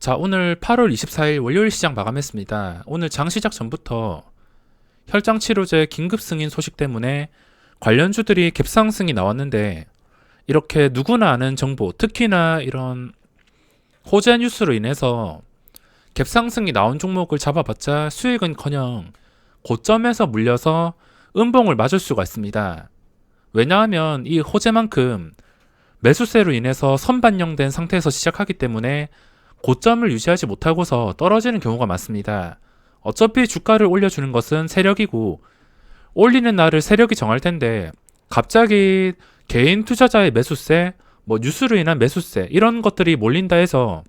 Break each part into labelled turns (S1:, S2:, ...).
S1: 자, 오늘 8월 24일 월요일 시장 마감했습니다. 오늘 장 시작 전부터 혈장치료제 긴급 승인 소식 때문에 관련주들이 갭상승이 나왔는데, 이렇게 누구나 아는 정보, 특히나 이런 호재 뉴스로 인해서 갭상승이 나온 종목을 잡아봤자 수익은커녕 고점에서 물려서 음봉을 맞을 수가 있습니다. 왜냐하면 이 호재만큼 매수세로 인해서 선반영된 상태에서 시작하기 때문에 고점을 유지하지 못하고서 떨어지는 경우가 많습니다. 어차피 주가를 올려주는 것은 세력이고, 올리는 날을 세력이 정할 텐데 갑자기 개인 투자자의 매수세, 뉴스로 인한 매수세 이런 것들이 몰린다 해서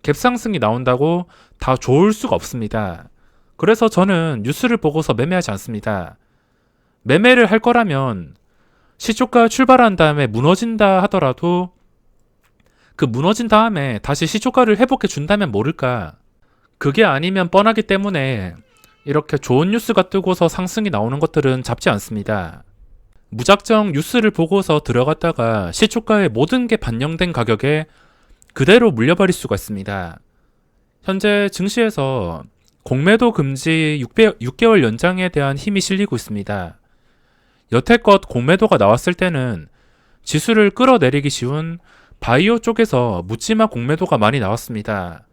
S1: 갭상승이 나온다고 다 좋을 수가 없습니다. 그래서 저는 뉴스를 보고서 매매하지 않습니다. 매매를 할 거라면 시초가 출발한 다음에 무너진다 하더라도 그 무너진 다음에 다시 시초가를 회복해 준다면 모를까. 그게 아니면 뻔하기 때문에 이렇게 좋은 뉴스가 뜨고서 상승이 나오는 것들은 잡지 않습니다. 무작정 뉴스를 보고서 들어갔다가 시초가의 모든 게 반영된 가격에 그대로 물려버릴 수가 있습니다. 현재 증시에서 공매도 금지 6개월 연장에 대한 힘이 실리고 있습니다. 여태껏 공매도가 나왔을 때는 지수를 끌어내리기 쉬운 바이오 쪽에서 묻지마 공매도가 많이 나왔습니다.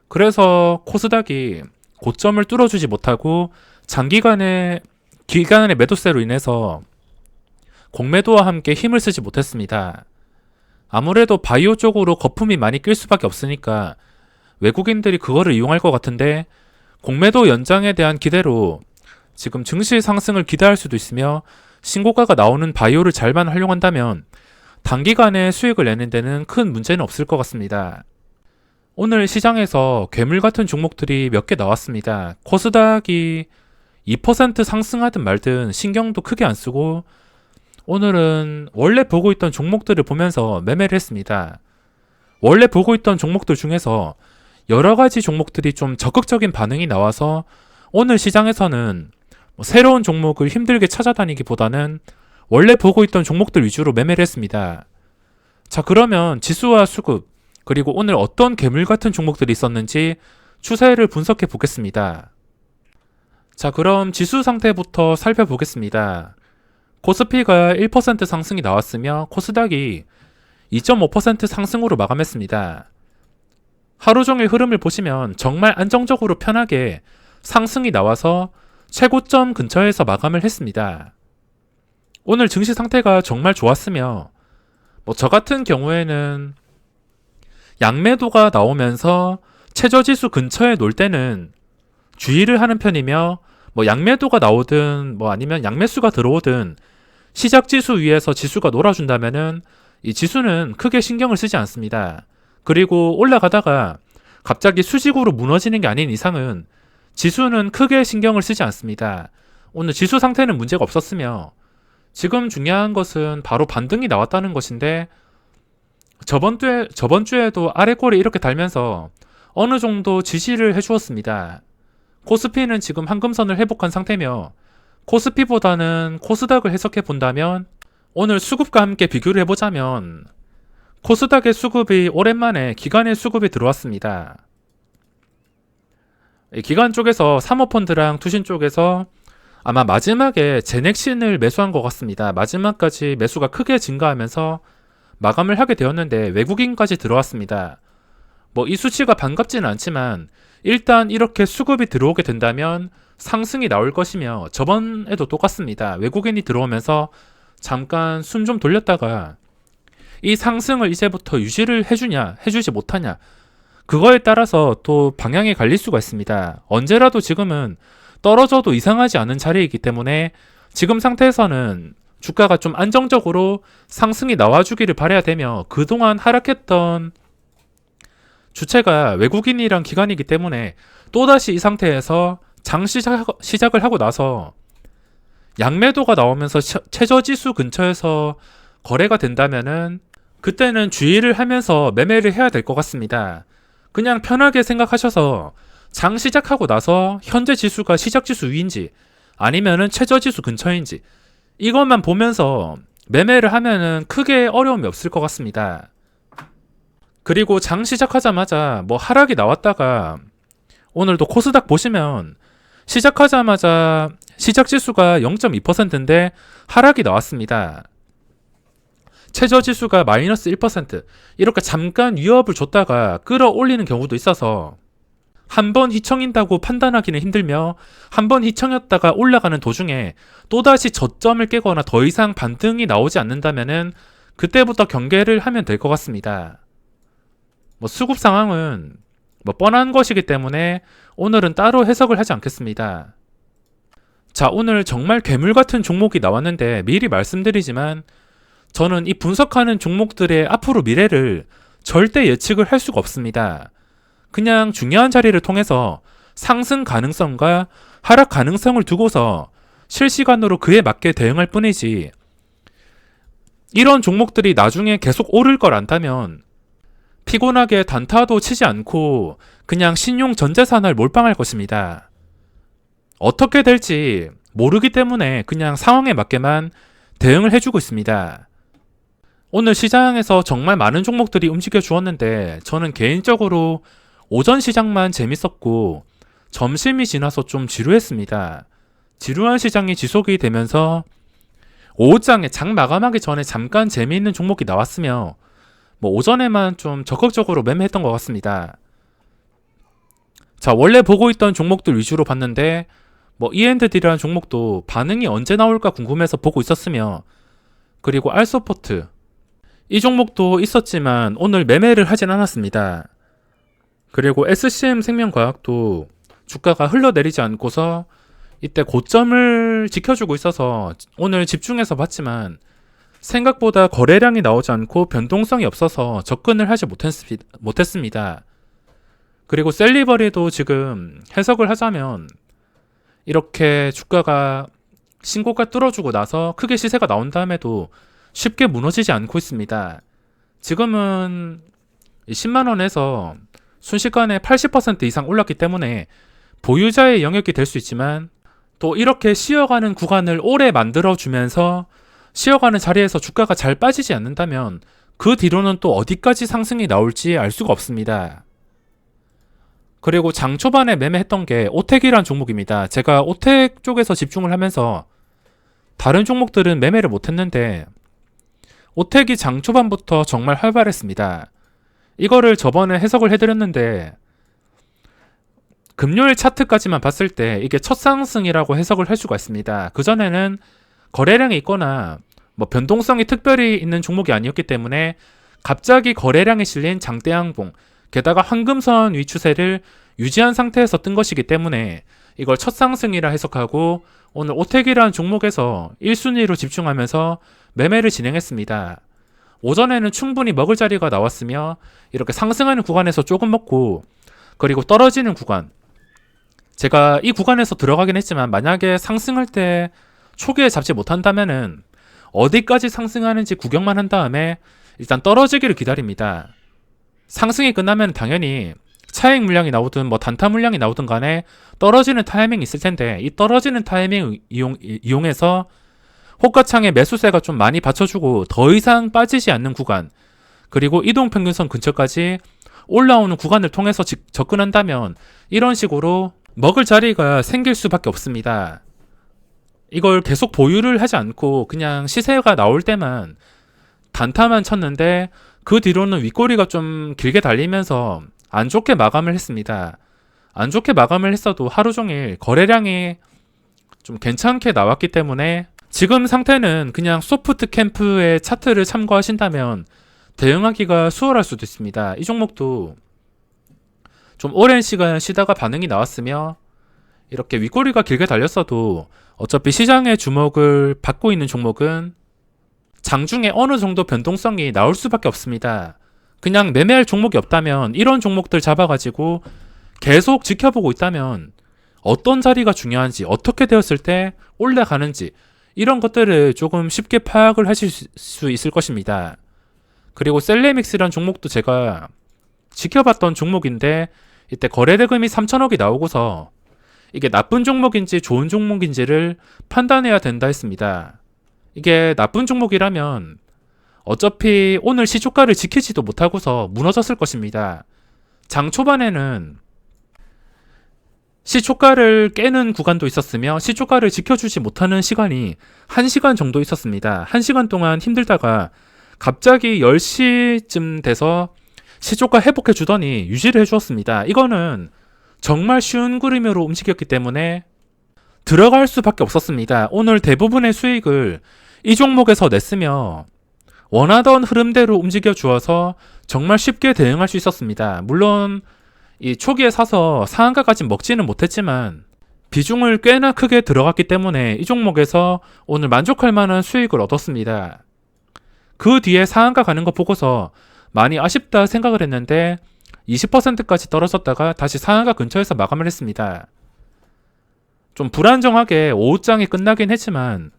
S1: 그래서 코스닥이 고점을 뚫어주지 못하고 기간의 매도세로 인해서 공매도와 함께 힘을 쓰지 못했습니다. 아무래도 바이오 쪽으로 거품이 많이 낄 수밖에 없으니까 외국인들이 그거를 이용할 것 같은데, 공매도 연장에 대한 기대로 지금 증시 상승을 기대할 수도 있으며, 신고가가 나오는 바이오를 잘만 활용한다면 단기간에 수익을 내는 데는 큰 문제는 없을 것 같습니다. 오늘 시장에서 괴물 같은 종목들이 몇 개 나왔습니다. 코스닥이 2% 상승하든 말든 신경도 크게 안 쓰고 오늘은 원래 보고 있던 종목들을 보면서 매매를 했습니다. 원래 보고 있던 종목들 중에서 여러 가지 종목들이 좀 적극적인 반응이 나와서 오늘 시장에서는 새로운 종목을 힘들게 찾아다니기보다는 원래 보고 있던 종목들 위주로 매매를 했습니다. 자, 그러면 지수와 수급, 그리고 오늘 어떤 괴물 같은 종목들이 있었는지 추세를 분석해 보겠습니다. 자, 그럼 지수 상태부터 살펴보겠습니다. 코스피가 1% 상승이 나왔으며 코스닥이 2.5% 상승으로 마감했습니다. 하루 종일 흐름을 보시면 정말 안정적으로 편하게 상승이 나와서 최고점 근처에서 마감을 했습니다. 오늘 증시 상태가 정말 좋았으며, 저 같은 경우에는 양매도가 나오면서 최저지수 근처에 놓을 때는 주의를 하는 편이며, 양매도가 나오든 아니면 양매수가 들어오든 시작지수 위에서 지수가 놀아준다면은 이 지수는 크게 신경을 쓰지 않습니다. 그리고 올라가다가 갑자기 수직으로 무너지는 게 아닌 이상은 지수는 크게 신경을 쓰지 않습니다. 오늘 지수 상태는 문제가 없었으며, 지금 중요한 것은 바로 반등이 나왔다는 것인데, 저번 주에도 아래 꼬리 이렇게 달면서 어느 정도 지지를 해주었습니다. 코스피는 지금 한금선을 회복한 상태며, 코스피보다는 코스닥을 해석해 본다면 오늘 수급과 함께 비교를 해보자면 코스닥의 수급이 오랜만에 기관의 수급이 들어왔습니다. 기관 쪽에서 사모펀드랑 투신 쪽에서 아마 마지막에 제넥신을 매수한 것 같습니다. 마지막까지 매수가 크게 증가하면서 마감을 하게 되었는데 외국인까지 들어왔습니다. 이 수치가 반갑지는 않지만 일단 이렇게 수급이 들어오게 된다면 상승이 나올 것이며, 저번에도 똑같습니다. 외국인이 들어오면서 잠깐 숨 좀 돌렸다가 이 상승을 이제부터 유지를 해주냐 해주지 못하냐, 그거에 따라서 또 방향이 갈릴 수가 있습니다. 언제라도 지금은 떨어져도 이상하지 않은 자리이기 때문에 지금 상태에서는 주가가 좀 안정적으로 상승이 나와주기를 바라야 되며, 그동안 하락했던 주체가 외국인이랑 기관이기 때문에 또다시 이 상태에서 장 시작을 하고 나서 양매도가 나오면서 최저지수 근처에서 거래가 된다면은 그때는 주의를 하면서 매매를 해야 될 것 같습니다. 그냥 편하게 생각하셔서 장 시작하고 나서 현재 지수가 시작지수 위인지 아니면은 최저지수 근처인지 이것만 보면서 매매를 하면은 크게 어려움이 없을 것 같습니다. 그리고 장 시작하자마자 뭐 하락이 나왔다가 오늘도 코스닥 보시면 시작하자마자 시작 지수가 0.2%인데 하락이 나왔습니다. 최저 지수가 마이너스 1%, 이렇게 잠깐 위협을 줬다가 끌어올리는 경우도 있어서 한 번 휘청인다고 판단하기는 힘들며 한 번 휘청였다가 올라가는 도중에 또다시 저점을 깨거나 더 이상 반등이 나오지 않는다면은 그때부터 경계를 하면 될 것 같습니다. 뭐 수급 상황은 뭐 뻔한 것이기 때문에 오늘은 따로 해석을 하지 않겠습니다. 자, 오늘 정말 괴물 같은 종목이 나왔는데 미리 말씀드리지만 저는 이 분석하는 종목들의 앞으로 미래를 절대 예측을 할 수가 없습니다. 그냥 중요한 자리를 통해서 상승 가능성과 하락 가능성을 두고서 실시간으로 그에 맞게 대응할 뿐이지, 이런 종목들이 나중에 계속 오를 걸 안다면 피곤하게 단타도 치지 않고 그냥 신용 전재산을 몰빵할 것입니다. 어떻게 될지 모르기 때문에 그냥 상황에 맞게만 대응을 해주고 있습니다. 오늘 시장에서 정말 많은 종목들이 움직여 주었는데 저는 개인적으로 오전 시장만 재밌었고 점심이 지나서 좀 지루했습니다. 지루한 시장이 지속이 되면서 오후장에 장 마감하기 전에 잠깐 재미있는 종목이 나왔으며 뭐 오전에만 좀 적극적으로 매매했던 것 같습니다. 자, 원래 보고 있던 종목들 위주로 봤는데 뭐 E&D라는 종목도 반응이 언제 나올까 궁금해서 보고 있었으며, 그리고 알서포트 이 종목도 있었지만 오늘 매매를 하진 않았습니다. 그리고 SCM 생명과학도 주가가 흘러내리지 않고서 이때 고점을 지켜주고 있어서 오늘 집중해서 봤지만 생각보다 거래량이 나오지 않고 변동성이 없어서 접근을 하지 못했습니다. 그리고 셀리버리도 지금 해석을 하자면 이렇게 주가가 신고가 뚫어주고 나서 크게 시세가 나온 다음에도 쉽게 무너지지 않고 있습니다. 지금은 10만원에서 순식간에 80% 이상 올랐기 때문에 보유자의 영역이 될 수 있지만 또 이렇게 쉬어가는 구간을 오래 만들어주면서 쉬어가는 자리에서 주가가 잘 빠지지 않는다면 그 뒤로는 또 어디까지 상승이 나올지 알 수가 없습니다. 그리고 장 초반에 매매했던 게 오텍이란 종목입니다. 제가 오텍 쪽에서 집중을 하면서 다른 종목들은 매매를 못했는데 오텍이 장 초반부터 정말 활발했습니다. 이거를 저번에 해석을 해드렸는데 금요일 차트까지만 봤을 때 이게 첫 상승이라고 해석을 할 수가 있습니다. 그전에는 거래량이 있거나 뭐 변동성이 특별히 있는 종목이 아니었기 때문에 갑자기 거래량이 실린 장대양봉, 게다가 황금선 위 추세를 유지한 상태에서 뜬 것이기 때문에 이걸 첫 상승이라 해석하고 오늘 오텍이라는 종목에서 1순위로 집중하면서 매매를 진행했습니다. 오전에는 충분히 먹을 자리가 나왔으며 이렇게 상승하는 구간에서 조금 먹고, 그리고 떨어지는 구간, 제가 이 구간에서 들어가긴 했지만 만약에 상승할 때 초기에 잡지 못한다면은 어디까지 상승하는지 구경만 한 다음에 일단 떨어지기를 기다립니다. 상승이 끝나면 당연히 차익 물량이 나오든 뭐 단타 물량이 나오든 간에 떨어지는 타이밍이 있을 텐데 이 떨어지는 타이밍을 이용해서 호가창에 매수세가 좀 많이 받쳐주고 더 이상 빠지지 않는 구간, 그리고 이동평균선 근처까지 올라오는 구간을 통해서 접근한다면 이런 식으로 먹을 자리가 생길 수밖에 없습니다. 이걸 계속 보유를 하지 않고 그냥 시세가 나올 때만 단타만 쳤는데 그 뒤로는 윗꼬리가 좀 길게 달리면서 안 좋게 마감을 했습니다. 안 좋게 마감을 했어도 하루 종일 거래량이 좀 괜찮게 나왔기 때문에 지금 상태는 그냥 소프트 캠프의 차트를 참고하신다면 대응하기가 수월할 수도 있습니다. 이 종목도 좀 오랜 시간 쉬다가 반응이 나왔으며 이렇게 윗꼬리가 길게 달렸어도 어차피 시장의 주목을 받고 있는 종목은 장중에 어느 정도 변동성이 나올 수밖에 없습니다. 그냥 매매할 종목이 없다면 이런 종목들 잡아가지고 계속 지켜보고 있다면 어떤 자리가 중요한지, 어떻게 되었을 때 올라가는지 이런 것들을 조금 쉽게 파악을 하실 수 있을 것입니다. 그리고 셀레믹스란 종목도 제가 지켜봤던 종목인데 이때 거래대금이 3천억이 나오고서 이게 나쁜 종목인지 좋은 종목인지를 판단해야 된다 했습니다. 이게 나쁜 종목이라면 어차피 오늘 시초가를 지키지도 못하고서 무너졌을 것입니다. 장 초반에는 시초가를 깨는 구간도 있었으며 시초가를 지켜주지 못하는 시간이 1시간 정도 있었습니다. 1시간 동안 힘들다가 갑자기 10시쯤 돼서 시초가 회복해 주더니 유지를 해주었습니다. 이거는 정말 쉬운 그림으로 움직였기 때문에 들어갈 수밖에 없었습니다. 오늘 대부분의 수익을 이 종목에서 냈으며 원하던 흐름대로 움직여 주어서 정말 쉽게 대응할 수 있었습니다. 물론 이 초기에 사서 상한가까지 먹지는 못했지만 비중을 꽤나 크게 들어갔기 때문에 이 종목에서 오늘 만족할 만한 수익을 얻었습니다. 그 뒤에 상한가 가는 거 보고서 많이 아쉽다 생각을 했는데 20%까지 떨어졌다가 다시 상한가 근처에서 마감을 했습니다. 좀 불안정하게 오후장이 끝나긴 했지만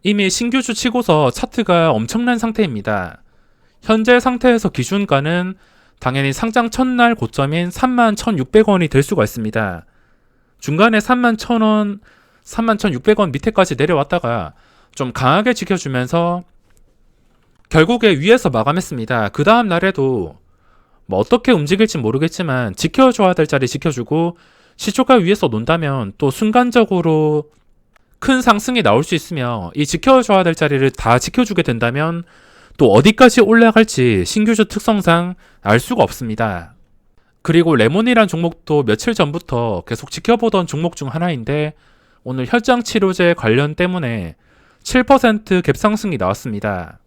S1: 이미 신규주 치고서 차트가 엄청난 상태입니다. 현재 상태에서 기준가는 당연히 상장 첫날 고점인 31,600원이 될 수가 있습니다. 중간에 31,000원, 31,600원 밑에까지 내려왔다가 좀 강하게 지켜주면서 결국에 위에서 마감했습니다. 그 다음 날에도 뭐 어떻게 움직일지 모르겠지만 지켜줘야 될 자리 지켜주고 시초가 위에서 논다면 또 순간적으로 큰 상승이 나올 수 있으며 이 지켜줘야 될 자리를 다 지켜주게 된다면 또 어디까지 올라갈지 신규주 특성상 알 수가 없습니다. 그리고 레몬이란 종목도 며칠 전부터 계속 지켜보던 종목 중 하나인데 오늘 혈장치료제 관련 때문에 7% 갭상승이 나왔습니다.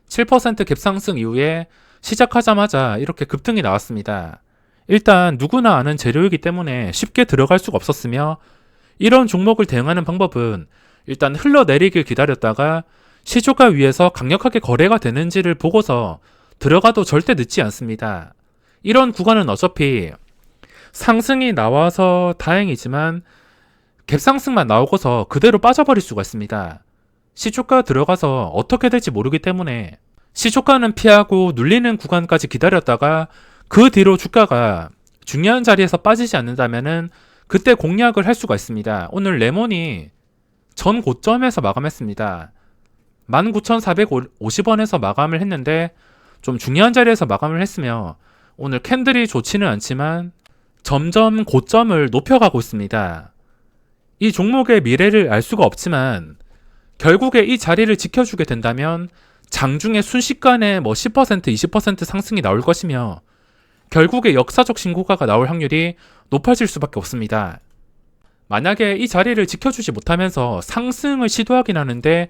S1: 7% 갭상승 이후에 시작하자마자 이렇게 급등이 나왔습니다. 일단 누구나 아는 재료이기 때문에 쉽게 들어갈 수가 없었으며 이런 종목을 대응하는 방법은 일단 흘러내리길 기다렸다가 시초가 위에서 강력하게 거래가 되는지를 보고서 들어가도 절대 늦지 않습니다. 이런 구간은 어차피 상승이 나와서 다행이지만 갭상승만 나오고서 그대로 빠져버릴 수가 있습니다. 시초가 들어가서 어떻게 될지 모르기 때문에 시초가는 피하고 눌리는 구간까지 기다렸다가 그 뒤로 주가가 중요한 자리에서 빠지지 않는다면은 그때 공략을 할 수가 있습니다. 오늘 레몬이 전 고점에서 마감했습니다. 19,450원에서 마감을 했는데 좀 중요한 자리에서 마감을 했으며 오늘 캔들이 좋지는 않지만 점점 고점을 높여가고 있습니다. 이 종목의 미래를 알 수가 없지만 결국에 이 자리를 지켜주게 된다면 장중에 순식간에 뭐 10%, 20% 상승이 나올 것이며 결국에 역사적 신고가가 나올 확률이 높아질 수밖에 없습니다. 만약에 이 자리를 지켜주지 못하면서 상승을 시도하긴 하는데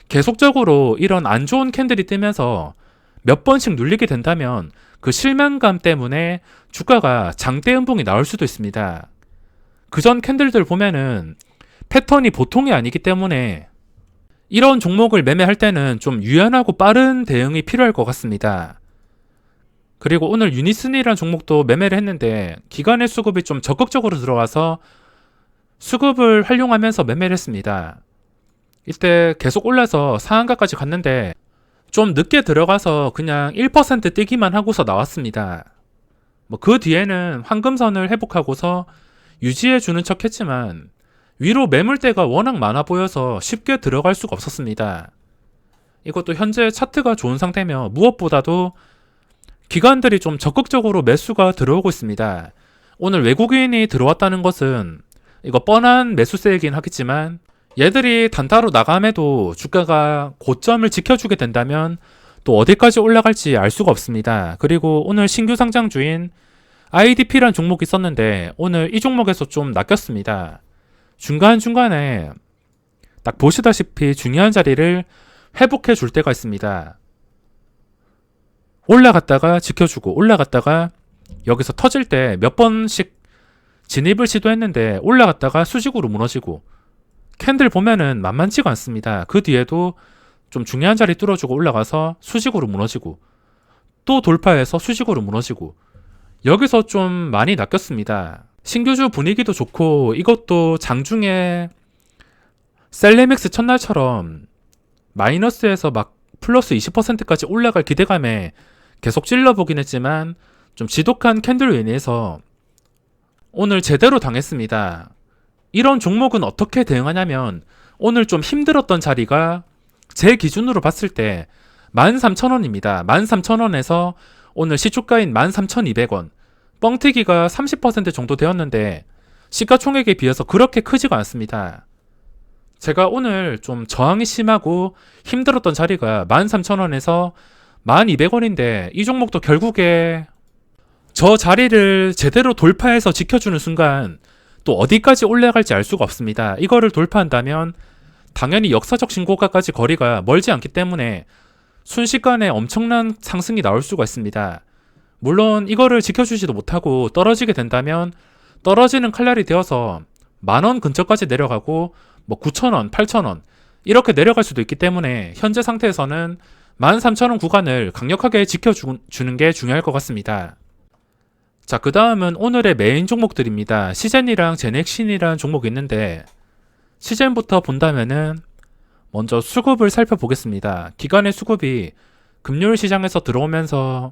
S1: 계속적으로 이런 안 좋은 캔들이 뜨면서 몇 번씩 눌리게 된다면 그 실망감 때문에 주가가 장대 음봉이 나올 수도 있습니다. 그전 캔들들 보면은 패턴이 보통이 아니기 때문에 이런 종목을 매매할 때는 좀 유연하고 빠른 대응이 필요할 것 같습니다. 그리고 오늘 유니슨이라는 종목도 매매를 했는데 기관의 수급이 좀 적극적으로 들어와서 수급을 활용하면서 매매를 했습니다. 이때 계속 올라서 상한가까지 갔는데 좀 늦게 들어가서 그냥 1% 뛰기만 하고서 나왔습니다. 뭐 그 뒤에는 황금선을 회복하고서 유지해주는 척 했지만 위로 매물대가 워낙 많아 보여서 쉽게 들어갈 수가 없었습니다. 이것도 현재 차트가 좋은 상태며 무엇보다도 기관들이 좀 적극적으로 매수가 들어오고 있습니다. 오늘 외국인이 들어왔다는 것은 이거 뻔한 매수세이긴 하겠지만 얘들이 단타로 나감해도 주가가 고점을 지켜주게 된다면 또 어디까지 올라갈지 알 수가 없습니다. 그리고 오늘 신규 상장주인 IDP란 종목이 있었는데 오늘 이 종목에서 좀 낚였습니다. 중간중간에 딱 보시다시피 중요한 자리를 회복해 줄 때가 있습니다. 올라갔다가 지켜주고 올라갔다가 여기서 터질 때 몇 번씩 진입을 시도했는데 올라갔다가 수직으로 무너지고 캔들 보면은 만만치가 않습니다. 그 뒤에도 좀 중요한 자리 뚫어주고 올라가서 수직으로 무너지고 또 돌파해서 수직으로 무너지고 여기서 좀 많이 낚였습니다. 신규주 분위기도 좋고 이것도 장중에 셀레믹스 첫날처럼 마이너스에서 막 플러스 20%까지 올라갈 기대감에 계속 찔러보긴 했지만 좀 지독한 캔들로 인해서 오늘 제대로 당했습니다. 이런 종목은 어떻게 대응하냐면 오늘 좀 힘들었던 자리가 제 기준으로 봤을 때 13,000원입니다. 13,000원에서 오늘 시초가인 13,200원. 뻥튀기가 30% 정도 되었는데 시가총액에 비해서 그렇게 크지가 않습니다. 제가 오늘 좀 저항이 심하고 힘들었던 자리가 13,000원에서 1200원인데 이 종목도 결국에 저 자리를 제대로 돌파해서 지켜주는 순간 또 어디까지 올라갈지 알 수가 없습니다. 이거를 돌파한다면 당연히 역사적 신고가까지 거리가 멀지 않기 때문에 순식간에 엄청난 상승이 나올 수가 있습니다. 물론 이거를 지켜주지도 못하고 떨어지게 된다면 떨어지는 칼날이 되어서 10,000원 근처까지 내려가고 뭐 9,000원, 8,000원 이렇게 내려갈 수도 있기 때문에 현재 상태에서는 13,000원 구간을 강력하게 지켜주는 게 중요할 것 같습니다. 자, 그 다음은 오늘의 메인 종목들입니다. 시젠이랑 제넥신이라는 종목이 있는데 시젠부터 본다면은 먼저 수급을 살펴보겠습니다. 기관의 수급이 금요일 시장에서 들어오면서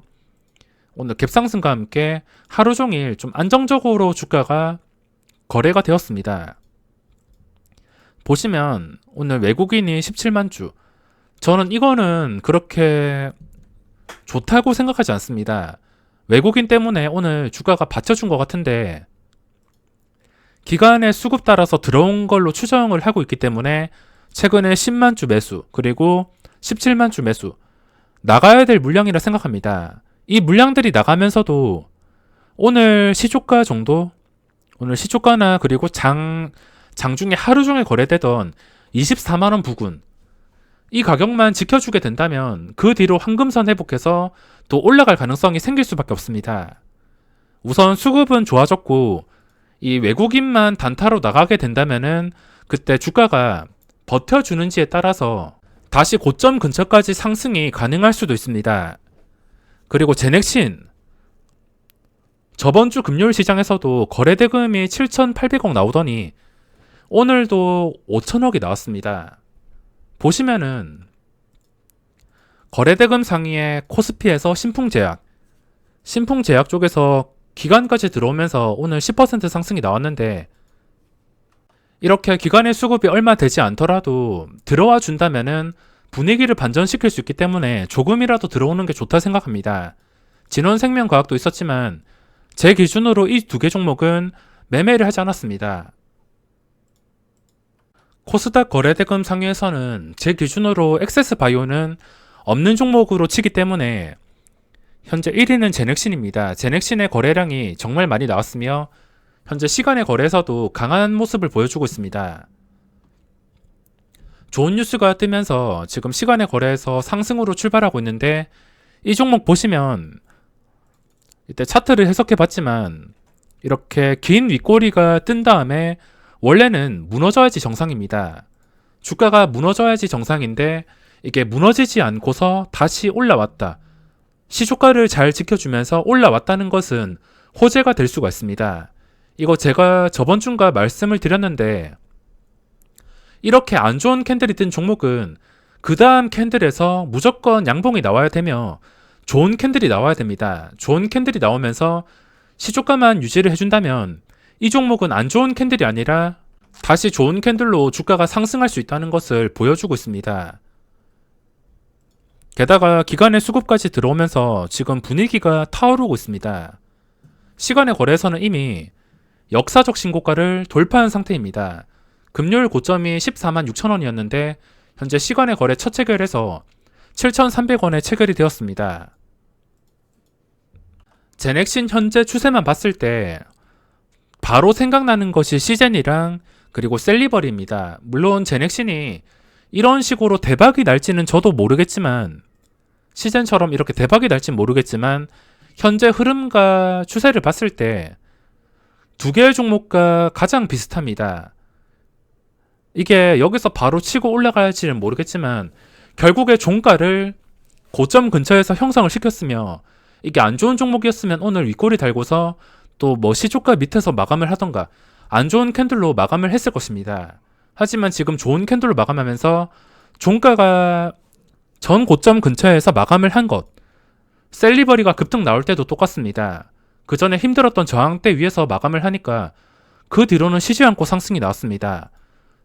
S1: 오늘 갭상승과 함께 하루 종일 좀 안정적으로 주가가 거래가 되었습니다. 보시면 오늘 외국인이 17만 주. 저는 이거는 그렇게 좋다고 생각하지 않습니다. 외국인 때문에 오늘 주가가 받쳐준 것 같은데 기간의 수급 따라서 들어온 걸로 추정을 하고 있기 때문에 최근에 10만 주 매수 그리고 17만 주 매수 나가야 될 물량이라 생각합니다. 이 물량들이 나가면서도 오늘 시초가 정도 오늘 시초가나 그리고 장중에 하루 종일 거래되던 24만원 부근 이 가격만 지켜주게 된다면 그 뒤로 황금선 회복해서 또 올라갈 가능성이 생길 수밖에 없습니다. 우선 수급은 좋아졌고 이 외국인만 단타로 나가게 된다면은 그때 주가가 버텨주는지에 따라서 다시 고점 근처까지 상승이 가능할 수도 있습니다. 그리고 제넥신 저번 주 금요일 시장에서도 거래대금이 7,800억 나오더니 오늘도 5천억이 나왔습니다. 보시면은 거래대금 상위에 코스피에서 신풍제약 쪽에서 기관까지 들어오면서 오늘 10% 상승이 나왔는데 이렇게 기관의 수급이 얼마 되지 않더라도 들어와 준다면은 분위기를 반전시킬 수 있기 때문에 조금이라도 들어오는 게 좋다 생각합니다. 진원생명과학도 있었지만 제 기준으로 이 두 개 종목은 매매를 하지 않았습니다. 코스닥 거래대금 상위에서는 제 기준으로 엑세스바이오는 없는 종목으로 치기 때문에 현재 1위는 제넥신입니다. 제넥신의 거래량이 정말 많이 나왔으며 현재 시간의 거래에서도 강한 모습을 보여주고 있습니다. 좋은 뉴스가 뜨면서 지금 시간의 거래에서 상승으로 출발하고 있는데 이 종목 보시면 이때 차트를 해석해 봤지만 이렇게 긴 윗꼬리가 뜬 다음에 원래는 무너져야지 정상입니다. 주가가 무너져야지 정상인데 이게 무너지지 않고서 다시 올라왔다. 시초가를 잘 지켜주면서 올라왔다는 것은 호재가 될 수가 있습니다. 이거 제가 저번 주인가 말씀을 드렸는데 이렇게 안 좋은 캔들이 뜬 종목은 그 다음 캔들에서 무조건 양봉이 나와야 되며 좋은 캔들이 나와야 됩니다. 좋은 캔들이 나오면서 시초가만 유지를 해준다면 이 종목은 안 좋은 캔들이 아니라 다시 좋은 캔들로 주가가 상승할 수 있다는 것을 보여주고 있습니다. 게다가 기관의 수급까지 들어오면서 지금 분위기가 타오르고 있습니다. 시간의 거래에서는 이미 역사적 신고가를 돌파한 상태입니다. 금요일 고점이 14만 6천원이었는데 현재 시간의 거래 첫 체결에서 7,300원에 체결이 되었습니다. 제넥신 현재 추세만 봤을 때 바로 생각나는 것이 시젠이랑 그리고 셀리버리입니다. 물론 제넥신이 이런 식으로 대박이 날지는 저도 모르겠지만 시젠처럼 이렇게 대박이 날지는 모르겠지만 현재 흐름과 추세를 봤을 때 두 개의 종목과 가장 비슷합니다. 이게 여기서 바로 치고 올라갈지는 모르겠지만 결국에 종가를 고점 근처에서 형성을 시켰으며 이게 안 좋은 종목이었으면 오늘 윗꼬리 달고서 또 뭐 시초가 밑에서 마감을 하던가 안 좋은 캔들로 마감을 했을 것입니다. 하지만 지금 좋은 캔들로 마감하면서 종가가 전 고점 근처에서 마감을 한 것. 셀리버리가 급등 나올 때도 똑같습니다. 그 전에 힘들었던 저항대 위에서 마감을 하니까 그 뒤로는 쉬지 않고 상승이 나왔습니다.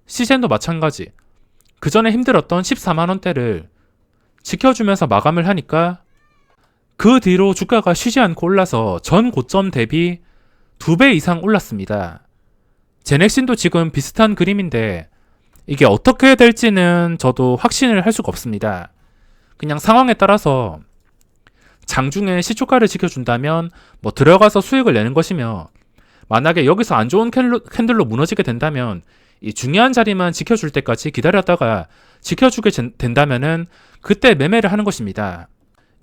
S1: 시젠도 마찬가지. 그 전에 힘들었던 14만원대를 지켜주면서 마감을 하니까 그 뒤로 주가가 쉬지 않고 올라서 전 고점 대비 2배 이상 올랐습니다. 제넥신도 지금 비슷한 그림인데 이게 어떻게 될지는 저도 확신을 할 수가 없습니다. 그냥 상황에 따라서 장중에 시초가를 지켜준다면 뭐 들어가서 수익을 내는 것이며, 만약에 여기서 안 좋은 캔들로 무너지게 된다면 이 중요한 자리만 지켜줄 때까지 기다렸다가 지켜주게 된다면은 그때 매매를 하는 것입니다.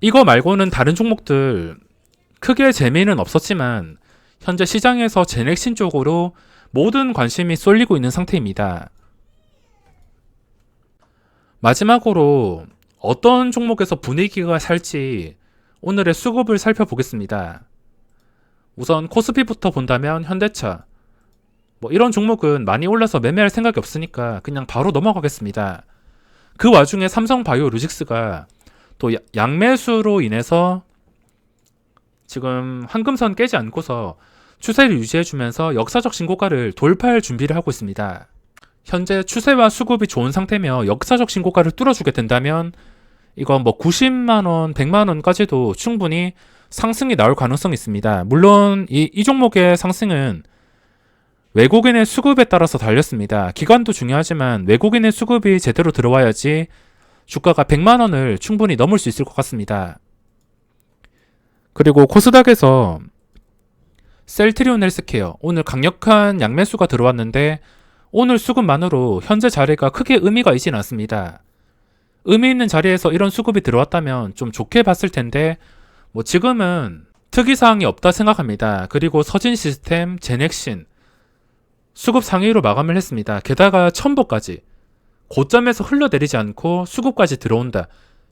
S1: 이거 말고는 다른 종목들 크게 재미는 없었지만 현재 시장에서 제넥신 쪽으로 모든 관심이 쏠리고 있는 상태입니다. 마지막으로 어떤 종목에서 분위기가 살지 오늘의 수급을 살펴보겠습니다. 우선 코스피부터 본다면 현대차, 뭐 이런 종목은 많이 올라서 매매할 생각이 없으니까 그냥 바로 넘어가겠습니다. 그 와중에 삼성바이오로직스가 또 양매수로 인해서 지금 황금선 깨지 않고서 추세를 유지해주면서 역사적 신고가를 돌파할 준비를 하고 있습니다. 현재 추세와 수급이 좋은 상태며 역사적 신고가를 뚫어주게 된다면 이건 뭐 90만원, 100만원까지도 충분히 상승이 나올 가능성이 있습니다. 물론 이 종목의 상승은 외국인의 수급에 따라서 달렸습니다. 기간도 중요하지만 외국인의 수급이 제대로 들어와야지 주가가 100만원을 충분히 넘을 수 있을 것 같습니다. 그리고 코스닥에서 셀트리온 헬스케어, 오늘 강력한 양매수가 들어왔는데 오늘 수급만으로 현재 자리가 크게 의미가 있진 않습니다. 의미 있는 자리에서 이런 수급이 들어왔다면 좀 좋게 봤을 텐데 뭐 지금은 특이사항이 없다 생각합니다. 그리고 서진시스템, 제넥신 수급 상위로 마감을 했습니다. 게다가 첨보까지 고점에서 흘러내리지 않고 수급까지 들어온다.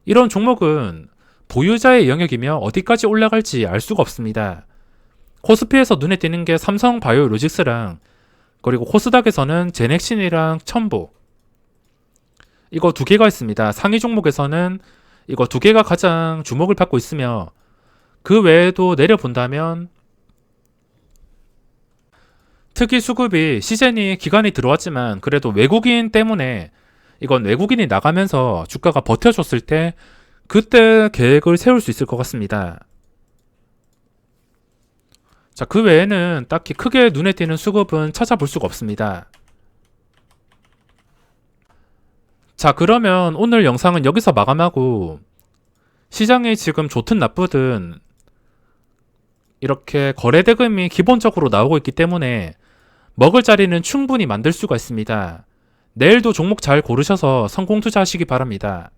S1: 이런 종목은 보유자의 영역이며 어디까지 올라갈지 알 수가 없습니다. 코스피에서 눈에 띄는 게 삼성바이오로직스랑 그리고 코스닥에서는 제넥신이랑 첨보, 이거 두 개가 있습니다. 상위 종목에서는 이거 두 개가 가장 주목을 받고 있으며 그 외에도 내려본다면 특히 수급이 시즌이 기간이 들어왔지만 그래도 외국인 때문에 이건 외국인이 나가면서 주가가 버텨줬을 때 그때 계획을 세울 수 있을 것 같습니다. 자, 그 외에는 딱히 크게 눈에 띄는 수급은 찾아볼 수가 없습니다. 자, 그러면 오늘 영상은 여기서 마감하고 시장이 지금 좋든 나쁘든 이렇게 거래대금이 기본적으로 나오고 있기 때문에 먹을 자리는 충분히 만들 수가 있습니다. 내일도 종목 잘 고르셔서 성공 투자하시기 바랍니다.